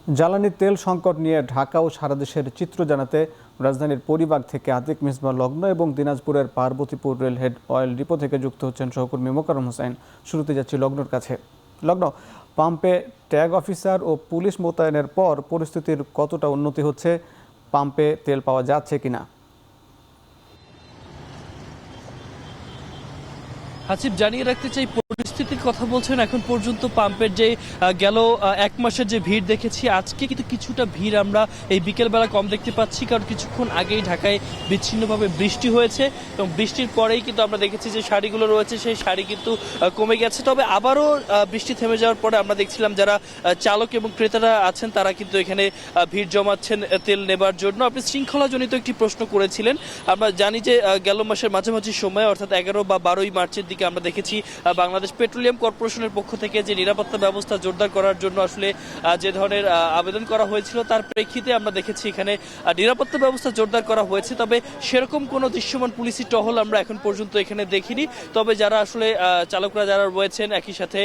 জ্বালানি তেল সংকট নিয়ে ঢাকা ও সারা দেশের চিত্র জানাতে রাজধানীর পরিবাগ থেকে আতিক মিসবাহ লগ্ন এবং দিনাজপুরের পার্বতীপুর রেলহেড অয়েল ডিপো থেকে যুক্ত হচ্ছেন সহকর্মী মোকাররম হোসেন। শুরুতে যাচ্ছি লগ্নর কাছে। লগ্ন, পাম্পে ট্যাগ অফিসার ও পুলিশ মোতায়েনের পর পরিস্থিতির কতটা উন্নতি হচ্ছে? পাম্পে তেল পাওয়া যাচ্ছে কিনা? হাসিব, জানিয়ে রাখতে চাই পরিস্থিতির কথা বলছেন। এখন পর্যন্ত পাম্পের যে গেল এক মাসের যে ভিড় দেখেছি, আজকে কিন্তু কিছুটা ভিড় আমরা এই বিকেলবেলা কম দেখতে পাচ্ছি, কারণ কিছুক্ষণ আগেই ঢাকায় বিচ্ছিন্নভাবে বৃষ্টি হয়েছে এবং বৃষ্টির পরেই কিন্তু আমরা দেখেছি যে শাড়িগুলো রয়েছে সেই শাড়ি কিন্তু কমে গেছে। তবে আবারও বৃষ্টি থেমে যাওয়ার পরে আমরা দেখছিলাম যারা চালক এবং ক্রেতারা আছেন তারা কিন্তু এখানে ভিড় জমাচ্ছেন তেল নেবার জন্য। আপনি শৃঙ্খলাজনিত একটি প্রশ্ন করেছিলেন। আমরা জানি যে গেল মাসের মাঝামাঝি সময় অর্থাৎ 11 বা 12 মার্চের দিকে আমরা দেখেছি বাংলাদেশ পেট্রোলিয়াম কর্পোরেশনের পক্ষ থেকে যে নিরাপত্তা ব্যবস্থা জোরদার করার জন্য আসলে যে ধরনের আবেদন করা হয়েছিল তার প্রেক্ষিতে আমরা দেখেছি এখানে নিরাপত্তা ব্যবস্থা জোরদার করা হয়েছে। তবে সেরকম কোনো দৃশ্যমান পুলিশি টহল আমরা এখন পর্যন্ত এখানে দেখিনি। তবে যারা আসলে চালকরা যারা রয়েছেন, একই সাথে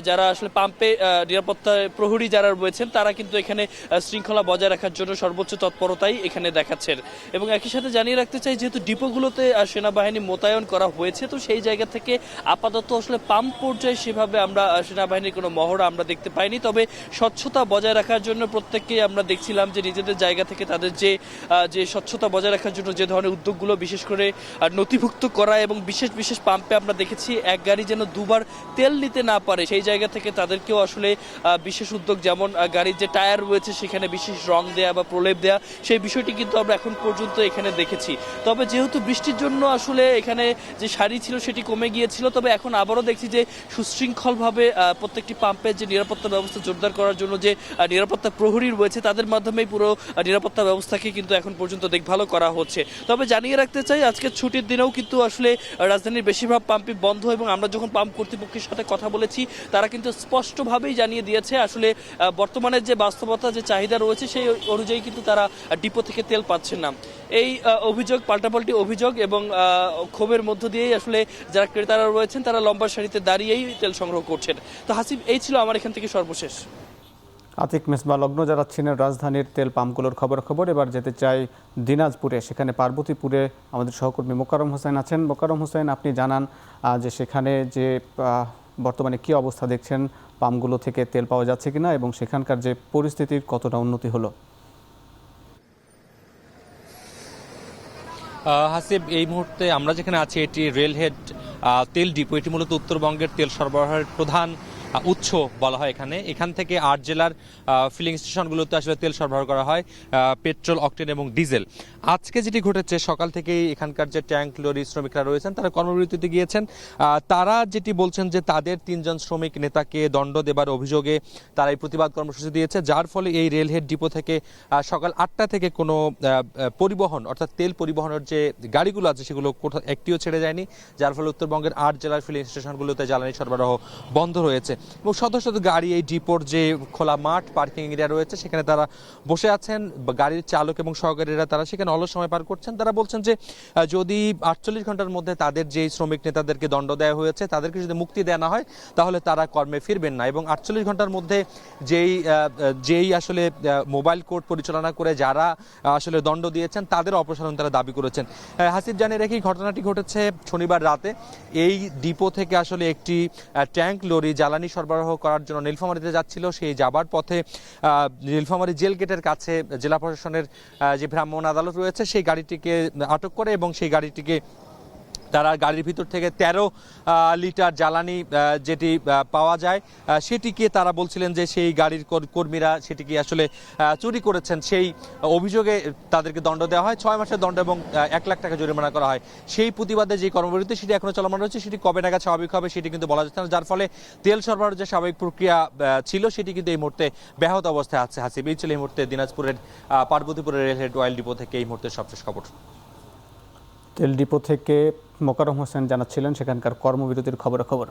যারা আসলে পাম্পে নিরাপত্তা প্রহরী যারা রয়েছেন তারা কিন্তু এখানে শৃঙ্খলা বজায় রাখার জন্য সর্বোচ্চ তৎপরতাই এখানে দেখাচ্ছেন। এবং একই সাথে জানিয়ে রাখতে চাই, যেহেতু ডিপোগুলোতে সেনাবাহিনী মোতায়েন করা হয়েছে, তো সেই জায়গা থেকে আপাতত আসলে পাম্প পর্যায়ে সেভাবে আমরা সেনাবাহিনীর কোনো মহড়া আমরা দেখতে পাইনি। তবে স্বচ্ছতা বজায় রাখার জন্য প্রত্যেককেই আমরা দেখছিলাম যে নিজেদের জায়গা থেকে তাদের যে স্বচ্ছতা বজায় রাখার জন্য যে ধরনের উদ্যোগগুলো, বিশেষ করে নথিভুক্ত করা এবং বিশেষ বিশেষ পাম্পে আমরা দেখেছি এক গাড়ি যেন দুবার তেল নিতে না পারে, সেই জায়গা থেকে তাদেরকেও আসলে বিশেষ উদ্যোগ, যেমন গাড়ির যে টায়ার রয়েছে সেখানে বিশেষ রং দেয়া বা প্রলেপ দেয়া, সেই বিষয়টি কিন্তু আমরা এখন পর্যন্ত এখানে দেখেছি। তবে যেহেতু বৃষ্টির জন্য আসলে এখানে যে সারি ছিল সেটি কমে গিয়েছিল, তবে এখন আবারও দেখছি যে সুশৃঙ্খলভাবে প্রত্যেকটি পাম্পের যে নিরাপত্তা ব্যবস্থা জোরদার করার জন্য যে নিরাপত্তা প্রহরী রয়েছে তাদের মাধ্যমেই পুরো নিরাপত্তা ব্যবস্থাকে কিন্তু এখন পর্যন্ত দেখভালও করা হচ্ছে। তবে জানিয়ে রাখতে চাই, আজকে ছুটির দিনেও কিন্তু আসলে রাজধানীর বেশিরভাগ পাম্পই বন্ধ এবং আমরা যখন পাম্প কর্তৃপক্ষের সাথে কথা বলেছি তারা কিন্তু স্পষ্টভাবেই জানিয়ে দিয়েছে আসলে বর্তমানে যে বাস্তবতা, যে চাহিদা রয়েছে সেই অনুযায়ী কিন্তু তারা ডিপো থেকে তেল পাচ্ছেন না। এই অভিযোগ, পাল্টাপাল্টি অভিযোগ এবং ক্ষোভের মধ্য দিয়েই আসলে যারা ক্রেতারা রয়েছেন তারা লম্বা সারিতে দাঁড়িয়েই তেল সংগ্রহ করছেন। তো হাসিব, এই ছিল আমার এখান থেকে সর্বশেষ। আতিক মিসবাহ লগ্ন যাচ্ছিলেন রাজধানীর তেল পাম্পগুলোর খবর। এবার যেতে চাই দিনাজপুরে। সেখানে পার্বতীপুরে আমাদের সহকর্মী মোকাররম হোসেন আছেন। মোকাররম হোসেন, আপনি জানান যে সেখানে যে বর্তমানে কি অবস্থা দেখছেন, পাম্পগুলো থেকে তেল পাওয়া যাচ্ছে কিনা এবং সেখানকার যে পরিস্থিতির কতটা উন্নতি হলো? হাসিব, এই মুহূর্তে আমরা যেখানে আছি এটি রেলহেড তেল ডিপো। এটি মূলত উত্তরবঙ্গের তেল সরবরাহের প্রধান উৎস বলা হয়। এখান থেকে 8 জেলার ফিলিং স্টেশনগুলোতে আসলে তেল সরবরাহ করা হয়, পেট্রোল, অকটেন এবং ডিজেল। আজকে যেটি ঘটেছে, সকাল থেকেই এখানকার যে ট্যাঙ্ক লরি শ্রমিকরা রয়েছেন তারা কর্মবিরতিতে গিয়েছেন। তারা যেটি বলছেন যে তাদের 3 জন শ্রমিক নেতাকে দণ্ড দেবার অভিযোগে তারা এই প্রতিবাদ কর্মসূচি দিয়েছে, যার ফলে এই রেলহেড ডিপো থেকে সকাল 8টা থেকে কোনো পরিবহন অর্থাৎ তেল পরিবহনের যে গাড়িগুলো আছে সেগুলো একটিও ছেড়ে যায়নি, যার ফলে উত্তরবঙ্গের 8 জেলার ফিলিং স্টেশনগুলোতে জ্বালানি সরবরাহ বন্ধ রয়েছে। এবং শত শত গাড়ি এই ডিপোর যে খোলা মাঠ, পার্কিং এরিয়া রয়েছে সেখানে তারা বসে আছেন। গাড়ির চালক এবং সহকারীরা তারা সেখানে অলস সময় পার করছেন। তারা বলছেন যে যদি 48 ঘন্টার মধ্যে তাদের যেই শ্রমিক নেতাদেরকে দণ্ড দেওয়া হয়েছে তাদেরকে যদি মুক্তি দেওয়া না হয় তাহলে তারা কর্মে ফিরবেন না। এবং 48 ঘন্টার মধ্যে যেই আসলে মোবাইল কোর্ট পরিচালনা করে যারা আসলে দণ্ড দিয়েছেন তাদের অপসারণ তারা দাবি করেছেন। হাসিব, জানিয়ে রেখে ঘটনাটি ঘটেছে শনিবার রাতে। এই ডিপো থেকে আসলে একটি ট্যাঙ্ক লরি জ্বালানি সরবরাহ করার জন্য নীলফামারীতে যাচ্ছিল। সেই যাবার পথে নীলফামারী জেল গেটের কাছে জেলা প্রশাসনের যে ভ্রাম্যমাণ আদালত রয়েছে সেই গাড়িটিকে আটক করে এবং সেই গাড়িটিকে তারা গাড়ির ভিতর থেকে 13 লিটার জ্বালানি যেটি পাওয়া যায় সেটিকে তারা বলছিলেন যে সেই গাড়ির কর্মীরা সেটিকে আসলে চুরি করেছেন। সেই অভিযোগে তাদেরকে দণ্ড দেওয়া হয়, 6 মাসের দণ্ড এবং 1 লাখ টাকা জরিমানা করা হয়। সেই প্রতিবাদে যে কর্মবিরতি সেটি এখনো চলমান রয়েছে, সেটি কবে নাগাদ স্বাভাবিক হবে সেটি কিন্তু বলা যাচ্ছে না, যার ফলে তেল সরবরাহের যে স্বাভাবিক প্রক্রিয়া ছিল সেটি কিন্তু এই মুহূর্তে ব্যাহত অবস্থায় আছে। হাসিব, এই ছিল এই মুহূর্তে দিনাজপুরের পার্বতীপুরের রেলহেড অয়েল ডিপো থেকে এই মুহূর্তে সবশেষ খবর। তেল ডিপো থেকে মোকাররম হোসেন জানাচ্ছিলেন সেখানকার কর্মবিরতির খবর।